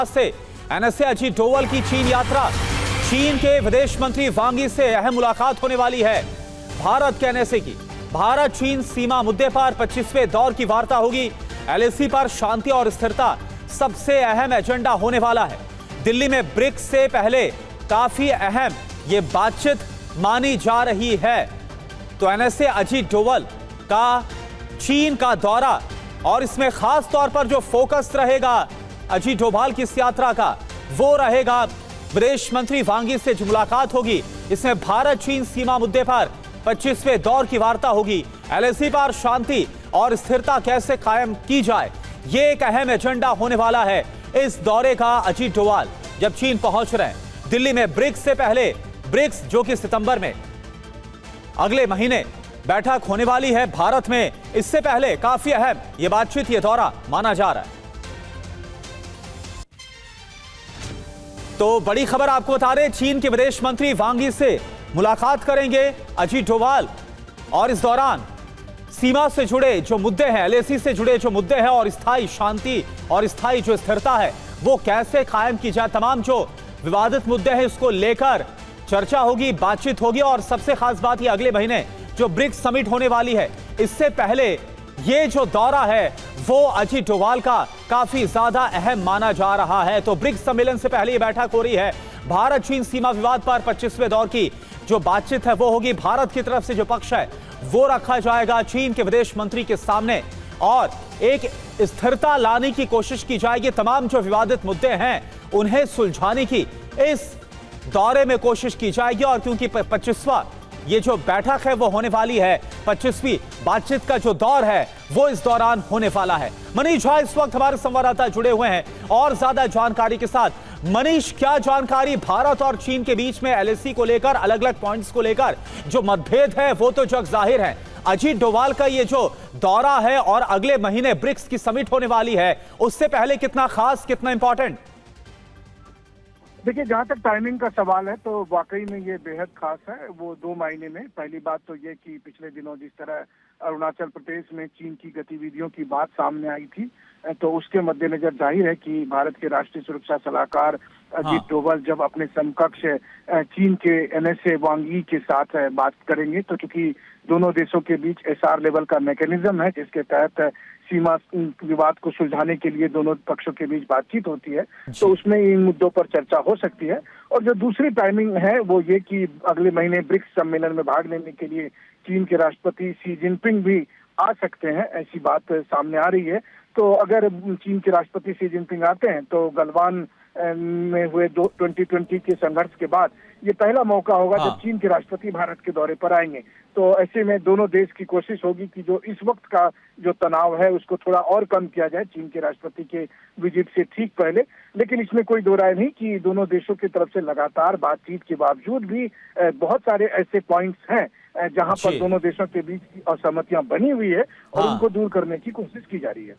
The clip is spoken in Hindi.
से एनएसए अजीत डोवाल की चीन यात्रा। चीन के विदेश मंत्री वांग यी से अहम मुलाकात होने वाली है भारत के एनएसए की। भारत चीन सीमा मुद्दे पर 25वें दौर की वार्ता होगी। एलएसी पर शांति और स्थिरता सबसे अहम एजेंडा होने वाला है। दिल्ली में ब्रिक्स से पहले काफी अहम ये बातचीत मानी जा रही है। तो एनएसए अजीत डोवाल का चीन का दौरा और इसमें खास तौर पर जो फोकस रहेगा अजीत डोभाल की इस यात्रा का, वो रहेगा विदेश मंत्री वांग यी से जो मुलाकात होगी। इसमें भारत चीन सीमा मुद्दे पर 25वें दौर की वार्ता होगी। एलएसी पर शांति और स्थिरता कैसे कायम की जाए, ये एक अहम एजेंडा होने वाला है इस दौरे का। अजीत डोभाल जब चीन पहुंच रहे हैं, दिल्ली में ब्रिक्स से पहले, ब्रिक्स जो कि सितंबर में अगले महीने बैठक होने वाली है भारत में, इससे पहले काफी अहम ये बातचीत, ये दौरा माना जा रहा है। तो बड़ी खबर आपको बता रहे, चीन के विदेश मंत्री वांग यी से मुलाकात करेंगे अजीत डोभाल और इस दौरान सीमा से जुड़े जो मुद्दे हैं, एलएसी से जुड़े जो मुद्दे हैं और स्थायी शांति और स्थायी जो स्थिरता है वो कैसे कायम की जाए, तमाम जो विवादित मुद्दे हैं इसको लेकर चर्चा होगी, बातचीत होगी। और सबसे खास बात ये अगले महीने जो ब्रिक्स समिट होने वाली है, इससे पहले ये जो दौरा है वो अजीत डोभाल का काफी ज्यादा अहम माना जा रहा है। तो ब्रिक्स सम्मेलन से पहले ये बैठक हो रही है। भारत चीन सीमा विवाद पर 25वें दौर की जो बातचीत है वो होगी। भारत की तरफ से जो पक्ष है वो रखा जाएगा चीन के विदेश मंत्री के सामने और एक स्थिरता लाने की कोशिश की जाएगी। तमाम जो विवादित मुद्दे हैं उन्हें सुलझाने की इस दौरे में कोशिश की जाएगी। और क्योंकि 25वां ये जो बैठक है वो होने वाली है, 25वीं बातचीत का जो दौर है वो इस दौरान होने वाला है। मनीष झा इस वक्त हमारे संवाददाता जुड़े हुए हैं और ज्यादा जानकारी के साथ। मनीष, क्या जानकारी भारत और चीन के बीच में एलएसी को लेकर, अलग अलग पॉइंट्स को लेकर जो मतभेद है वो तो जग जाहिर है। अजीत डोभाल का ये जो दौरा है और अगले महीने ब्रिक्स की समिट होने वाली है, उससे पहले कितना खास, कितना इंपॉर्टेंट? देखिए, जहाँ तक टाइमिंग का सवाल है तो वाकई में ये बेहद खास है। वो 2 महीने में पहली बात तो ये कि पिछले दिनों जिस तरह अरुणाचल प्रदेश में चीन की गतिविधियों की बात सामने आई थी, तो उसके मद्देनजर जाहिर है कि भारत के राष्ट्रीय सुरक्षा सलाहकार अजीत डोभाल जब अपने समकक्ष चीन के एनएसए वांग यी के साथ बात करेंगे, तो चूंकि दोनों देशों के बीच एसआर लेवल का मैकेनिज्म है जिसके तहत सीमा विवाद को सुलझाने के लिए दोनों पक्षों के बीच बातचीत होती है, तो उसमें इन मुद्दों पर चर्चा हो सकती है। और जो दूसरी टाइमिंग है वो ये कि अगले महीने ब्रिक्स सम्मेलन में भाग लेने के लिए चीन के राष्ट्रपति शी जिनपिंग भी आ सकते हैं, ऐसी बात सामने आ रही है। तो अगर चीन के राष्ट्रपति शी जिनपिंग आते हैं तो गलवान में हुए 2020 के संघर्ष के बाद ये पहला मौका होगा जब चीन के राष्ट्रपति भारत के दौरे पर आएंगे। तो ऐसे में दोनों देश की कोशिश होगी कि जो इस वक्त का जो तनाव है उसको थोड़ा और कम किया जाए चीन के राष्ट्रपति के विजिट से ठीक पहले। लेकिन इसमें कोई दो राय नहीं कि दोनों देशों की तरफ से लगातार बातचीत के बावजूद भी बहुत सारे ऐसे पॉइंट्स हैं जहां पर दोनों देशों के बीच असहमतियां बनी हुई है और उनको दूर करने की कोशिश की जा रही है।